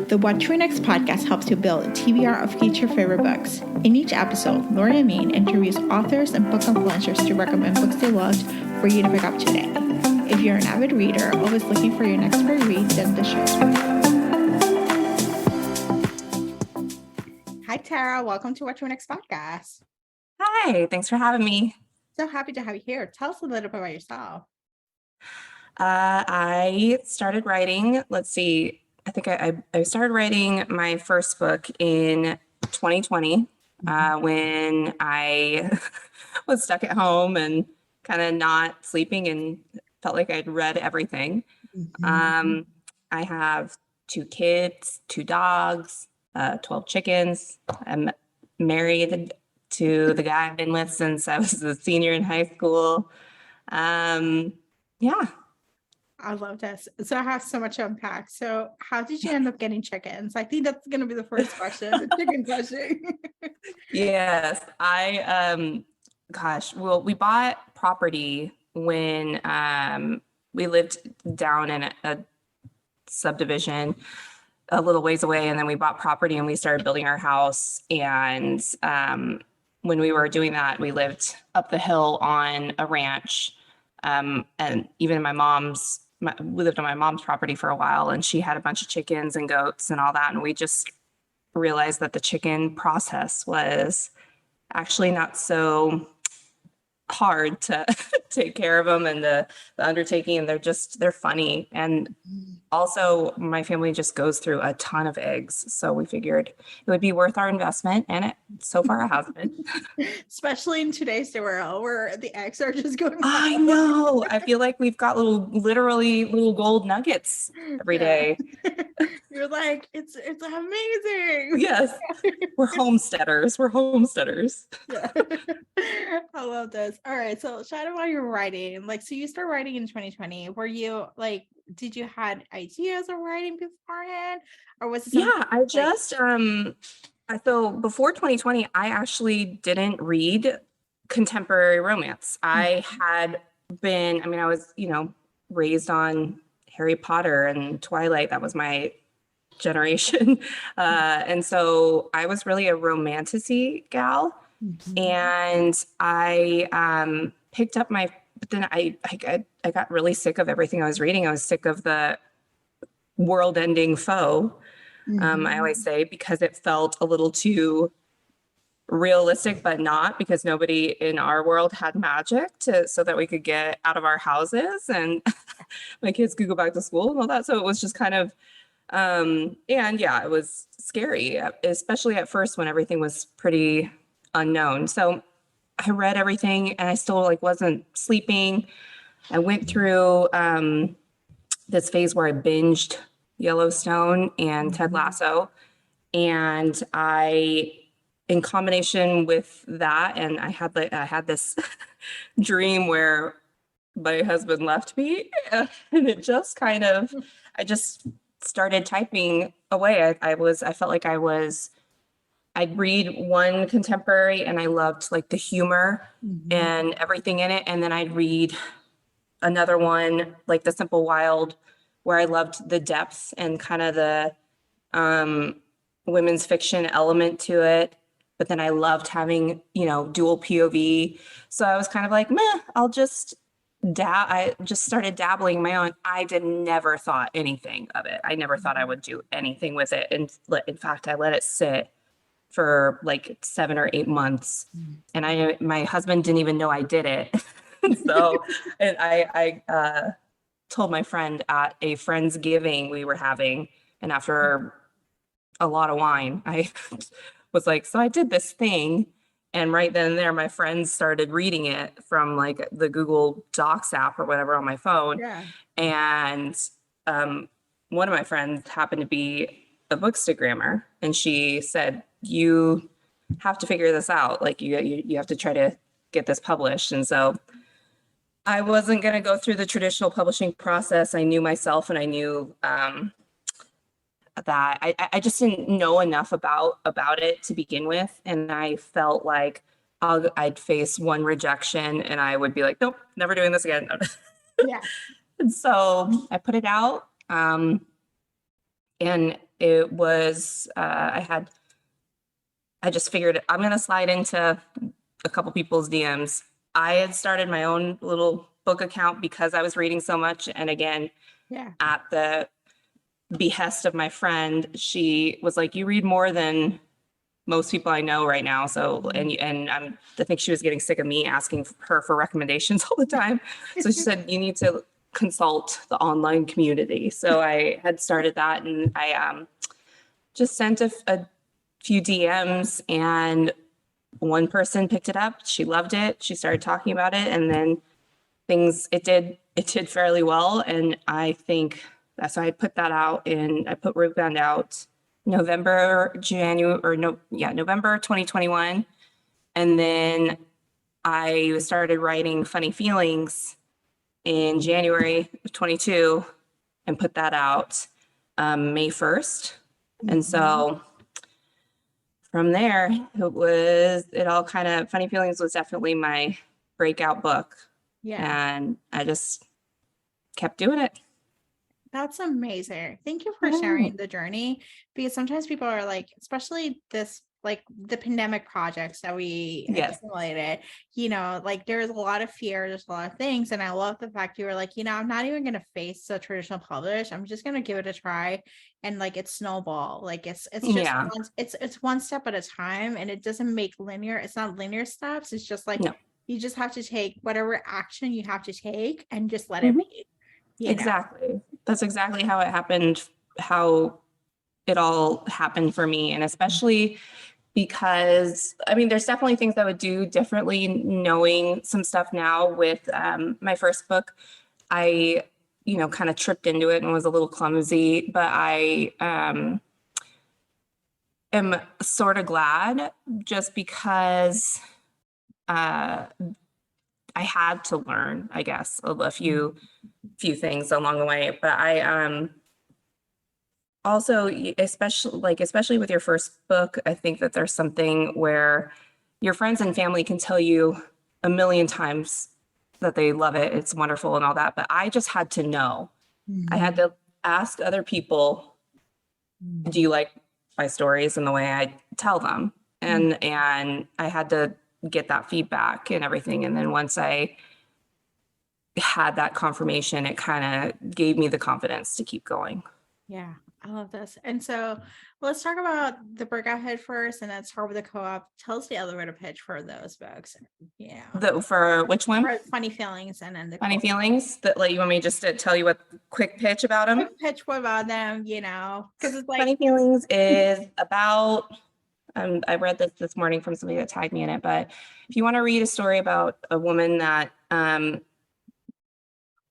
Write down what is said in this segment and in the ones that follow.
The What to Read Next podcast helps you build a TBR of future favorite books. In each episode, Lori and Mean interviews authors and book influencers to recommend books they loved for you to pick up today. If you're an avid reader, always looking for your next great read, then the show's for you. Hi, Tara. Welcome to What to Read Next podcast. Hi, thanks for having me. So happy to have you here. Tell us a little bit about yourself. I started writing, I think I started writing my first book in 2020 when I was stuck at home and kind of not sleeping and felt like I'd read everything. I have 2 kids, 2 dogs, 12 chickens. I'm married to the guy I've been with since I was a senior in high school. Yeah. I love this. So I have so much to unpack. So how did you end up getting chickens? I think that's going to be the first question, the chicken question. Yes, we bought property when we lived down in a subdivision a little ways away, and then we bought property and we started building our house. And when we were doing that, we lived up the hill on a ranch. And even we lived on my mom's property for a while, and she had a bunch of chickens and goats and all that. And we just realized that the chicken process was actually not so hard to take care of them, and the undertaking, and they're funny. And also my family just goes through a ton of eggs, so we figured it would be worth our investment, and it so far has been. Especially in today's world where the eggs are just going I know. I feel like we've got literally little gold nuggets every day. You're like, it's amazing. Yes. We're homesteaders. Yeah. I love this. All right. So shout out while you're writing. So you started writing in 2020. Were you did you had ideas of writing beforehand? Or was it something? Yeah, I just so before 2020, I actually didn't read contemporary romance. I had been, I was, raised on Harry Potter and Twilight. That was my generation. And so I was really a romantasy gal. And I picked up but then I got really sick of everything I was reading. I was sick of the world-ending foe, I always say, because it felt a little too realistic, but not, because nobody in our world had magic so that we could get out of our houses and my kids could go back to school and all that. So it was just kind of, and yeah, it was scary, especially at first when everything was pretty unknown. So I read everything and I still wasn't sleeping. I went through this phase where I binged Yellowstone and Ted Lasso. And in combination with that, and I had this dream where my husband left me, and it just I just started typing away. I felt like I'd read one contemporary and I loved the humor and everything in it. And then I'd read another one, like The Simple Wild, where I loved the depth and kind of the women's fiction element to it. But then I loved having, dual POV. So I was kind of like, meh, I'll just I just started dabbling my own. I never thought anything of it. I never thought I would do anything with it. And in fact, I let it sit for 7 or 8 months. And my husband didn't even know I did it. So, and I told my friend at a Friendsgiving we were having, and after a lot of wine, I was like, so I did this thing. And right then and there, my friends started reading it from the Google Docs app or whatever on my phone. Yeah. And one of my friends happened to be a bookstagrammer, and she said, you have to figure this out. You have to try to get this published. And so I wasn't going to go through the traditional publishing process. I knew myself, and I knew that I just didn't know enough about it to begin with. And I felt like I'd face one rejection and I would be like, nope, never doing this again. Yeah. And so I put it out. And it was, I just figured I'm going to slide into a couple people's DMs. I had started my own little book account because I was reading so much. And again, Yeah. at the behest of my friend, she was like, you read more than most people I know right now. So, and I think she was getting sick of me asking her for recommendations all the time. So she said, you need to consult the online community. So I had started that, and I just sent a few DMs, and one person picked it up. She loved it. She started talking about it, and then it did fairly well. And I think that's why I put that out I put Rookbound out November 2021. And then I started writing Funny Feelings in January of 22 and put that out May 1st. And so from there, it all kind of, Funny Feelings was definitely my breakout book. Yeah. And I just kept doing it. That's amazing. Thank you for sharing the journey, because sometimes people are like, especially this, like the pandemic projects that we accumulated, like there's a lot of fear, there's a lot of things. And I love the fact you were like, I'm not even going to face the traditional publish. I'm just going to give it a try. And like, it's snowball. Like it's just, it's one step at a time, and it doesn't make it's not linear steps. It's just like, you just have to take whatever action you have to take and just let it be. Exactly. That's exactly how it happened, how it all happened for me. And especially because, I mean, there's definitely things I would do differently knowing some stuff now with my first book. I, kind of tripped into it and was a little clumsy, but I am sort of glad, just because I had to learn, I guess, a few things along the way. But I also, especially with your first book, I think that there's something where your friends and family can tell you a million times that they love it, it's wonderful and all that, but I just had to know. I had to ask other people, do you like my stories and the way I tell them? And I had to get that feedback and everything. And then once I had that confirmation, it kind of gave me the confidence to keep going. Yeah, I love this. And so let's talk about the breakout hit first, and then start with the co-op. Tell us the elevator pitch for those books. Yeah. For which one? For Funny Feelings, and then the Funny Feelings. That, like, you want me just to tell you what quick pitch about them? Quick pitch about them, because it's like Funny Feelings is about. I read this morning from somebody that tagged me in it, but if you want to read a story about a woman that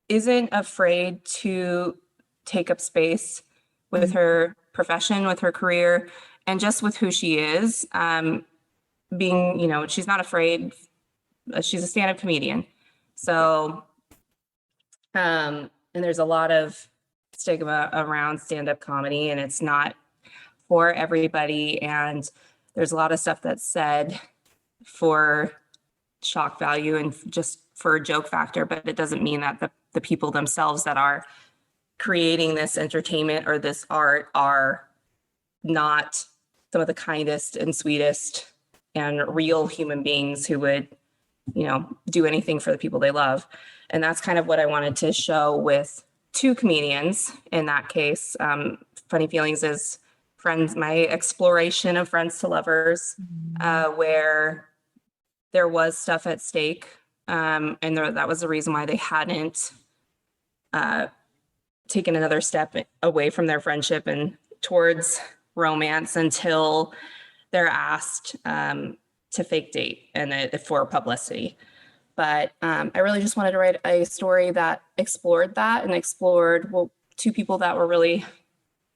isn't afraid to take up space with her profession, with her career, and just with who she is, being, she's not afraid. She's a stand-up comedian. So, and there's a lot of stigma around stand-up comedy, and it's not for everybody. And there's a lot of stuff that's said for shock value and just for joke factor, but it doesn't mean that the people themselves that are creating this entertainment or this art are not some of the kindest and sweetest and real human beings who would, do anything for the people they love. And that's kind of what I wanted to show with two comedians in that case. Funny Feelings is my exploration of Friends to Lovers, where there was stuff at stake. And that was the reason why they hadn't taken another step away from their friendship and towards romance until they're asked to fake date and for publicity. But I really just wanted to write a story that explored that and explored two people that were really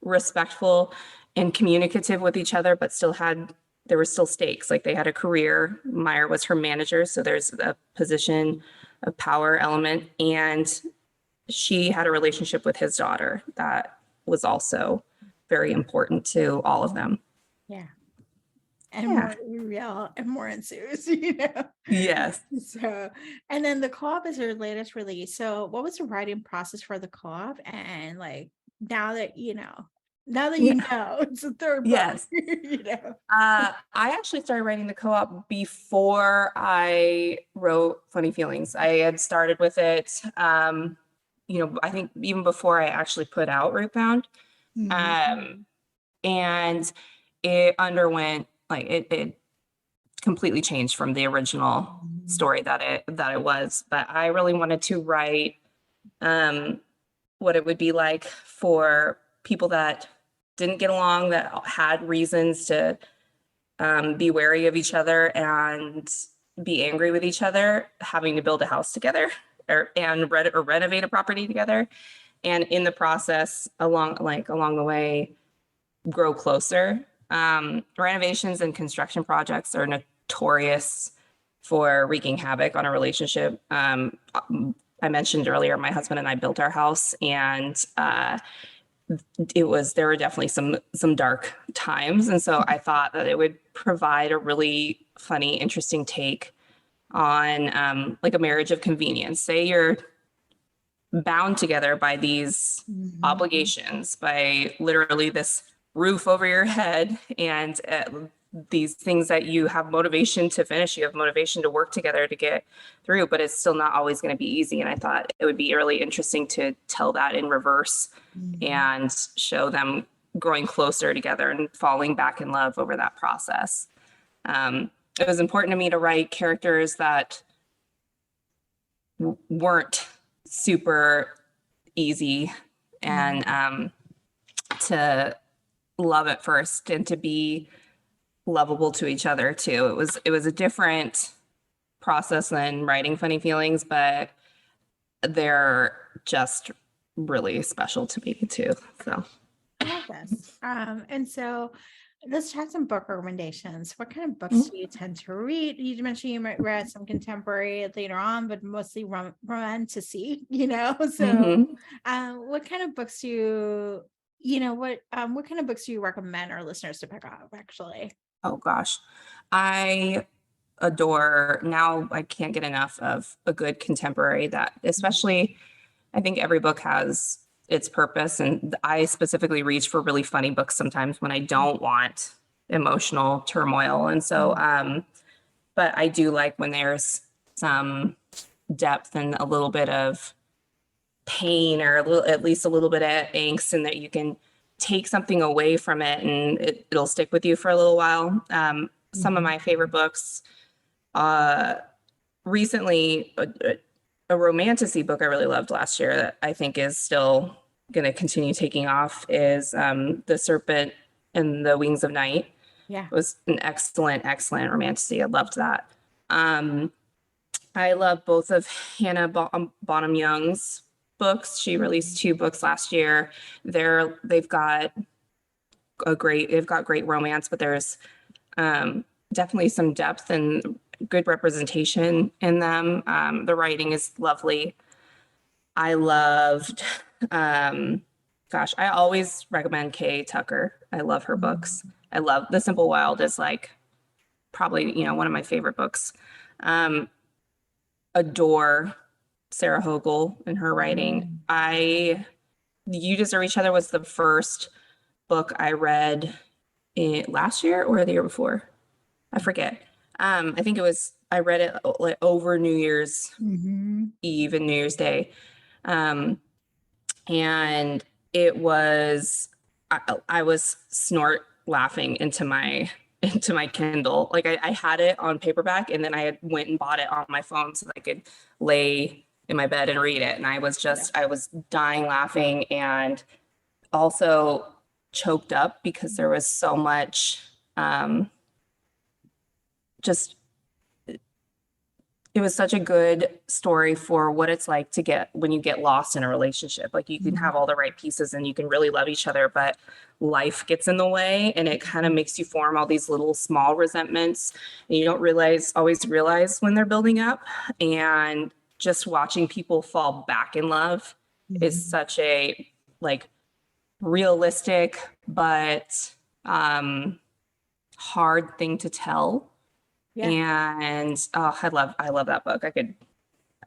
respectful and communicative with each other, but there were still stakes. Like, they had a career. Meyer was her manager, so there's a position of power element, and she had a relationship with his daughter that was also very important to all of them. Yeah. And more real and more ensues, Yes. So, and then the co-op is your latest release. So what was the writing process for the co-op? And like, now that, Now that Yeah. you know, it's the third book. Yes. I actually started writing the co-op before I wrote Funny Feelings. I had started with it, I think even before I actually put out Rootbound. Mhm. And it underwent, like, it completely changed from the original Mhm. story that it was. But I really wanted to write what it would be like for people that didn't get along, that had reasons to be wary of each other and be angry with each other, having to build a house together and renovate a property together, and in the process, along the way, grow closer. Renovations and construction projects are notorious for wreaking havoc on a relationship. I mentioned earlier, my husband and I built our house, and there were definitely some dark times, and so I thought that it would provide a really funny, interesting take on like a marriage of convenience. Say you're bound together by these Mhm. obligations, by literally this roof over your head, and these things that you have motivation to finish, you have motivation to work together to get through, but it's still not always going to be easy. And I thought it would be really interesting to tell that in reverse Mhm. and show them growing closer together and falling back in love over that process. It was important to me to write characters that weren't super easy, and to love at first and to be lovable to each other too. It was a different process than writing Funny Feelings, but they're just really special to me too. So I love this. And so let's chat some book recommendations. What kind of books mhm. do you tend to read? You mentioned you might read some contemporary later on, but mostly romantasy, So, Mhm. what kind of books what kind of books do you recommend our listeners to pick up, actually? Oh gosh, I adore, now I can't get enough of a good contemporary, that especially, I think every book has its purpose, and I specifically reach for really funny books sometimes when I don't want emotional turmoil. And so, but I do like when there's some depth and a little bit of pain, or at least a little bit of angst, and that you can take something away from it and it'll stick with you for a little while. Some of Mhm. my favorite books, uh, recently, a romantasy book I really loved last year that I think is still going to continue taking off is The Serpent and the Wings of Night. Yeah. It was an excellent, excellent romantasy. I loved that. Um, I love both of Hannah Bonham Young's books. She released two books last year. They've got great romance, but there's definitely some depth and good representation in them. The writing is lovely. I loved, um, gosh, I always recommend Kay Tucker. I love her books. Mhm. I love The Simple Wild is like probably, one of my favorite books. Um, adore Sarah Hogle and her writing. Mhm. You Deserve Each Other was the first book I read last year or the year before. I forget. I think I read it like over New Year's Mhm. Eve and New Year's Day. Um, and it was, I was snort laughing into my Kindle. Like I had it on paperback, and then I had went and bought it on my phone so that I could lay in my bed and read it. And Yeah. I was dying laughing, and also choked up because there was so much, just it was such a good story for what it's like to get when you get lost in a relationship. Like, you can have all the right pieces and you can really love each other, but life gets in the way, and it kind of makes you form all these little small resentments, and you don't always realize when they're building up. And just watching people fall back in love is Mhm. such a, like, realistic but hard thing to tell. Yeah. And oh, I love that book. I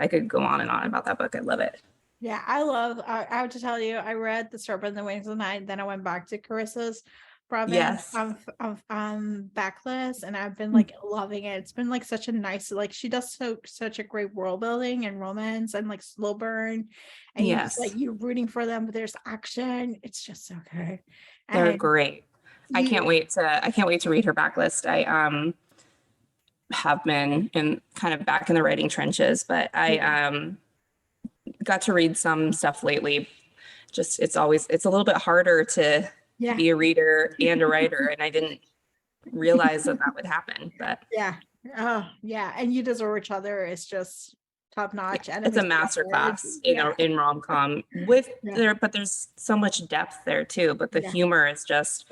could go on and on about that book. I love it. Yeah, I have to tell you, I read The Serpent and the Wings of the Night, then I went back to Carissa's Brabant Yes. backlist, and I've been like loving it. It's been like such a nice, like she does such a great world building and romance and like slow burn, and you just like Yes. you're rooting for them, but there's action. It's just so good. They're And great. you I can't wait to read her backlist. I have been in kind of back in the writing trenches, but I got to read some stuff lately. Just it's a little bit harder to yeah. be a reader and a writer, and I didn't realize that that would happen. But Yeah. Oh, yeah. And You Deserve Each Other is just top yeah, notch. it's a Enemies to master Lovers. class Yeah. in rom-com with Yeah. there, but there's so much depth there too. But the Yeah. humor is just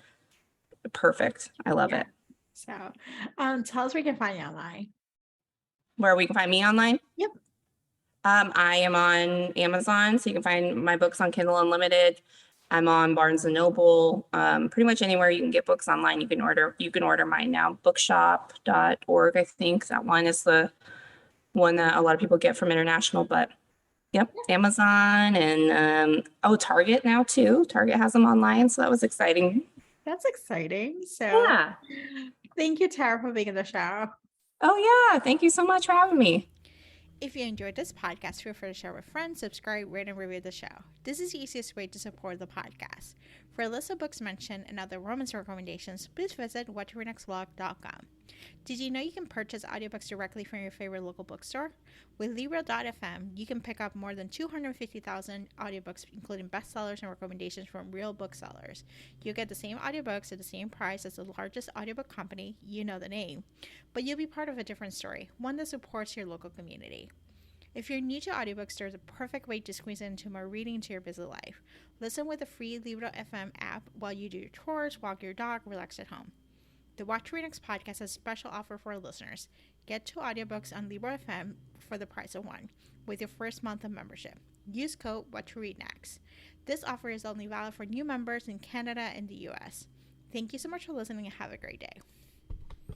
perfect. I love Yeah. it. So, tell us where we can find you online. Where we can find me online? Yep. I am on Amazon, so you can find my books on Kindle Unlimited. I'm on Barnes and Noble. Pretty much anywhere you can get books online, you can order mine now. Bookshop.org, I think that one is the one that a lot of people get from international, but yep, Amazon and Target now too. Target has them online, so that was exciting. That's exciting. So, Yeah. thank you, Tara, for being in the show. Oh yeah, thank you so much for having me. If you enjoyed this podcast, feel free to share with friends, subscribe, rate, and review the show. This is the easiest way to support the podcast. For a list of books mentioned and other romance recommendations, please visit whattoreadnextblog.com. Did you know you can purchase audiobooks directly from your favorite local bookstore? With Libro.fm, you can pick up more than 250,000 audiobooks, including bestsellers and recommendations from real booksellers. You'll get the same audiobooks at the same price as the largest audiobook company, you know the name, but you'll be part of a different story, one that supports your local community. If you're new to audiobooks, there's a perfect way to squeeze into more reading into your busy life. Listen with the free Libro.fm app while you do your chores, walk your dog, relax at home. The What to Read Next podcast has a special offer for our listeners. Get 2 audiobooks on Libro.fm for the price of 1 with your first month of membership. Use code What to Read Next. This offer is only valid for new members in Canada and the US. Thank you so much for listening and have a great day.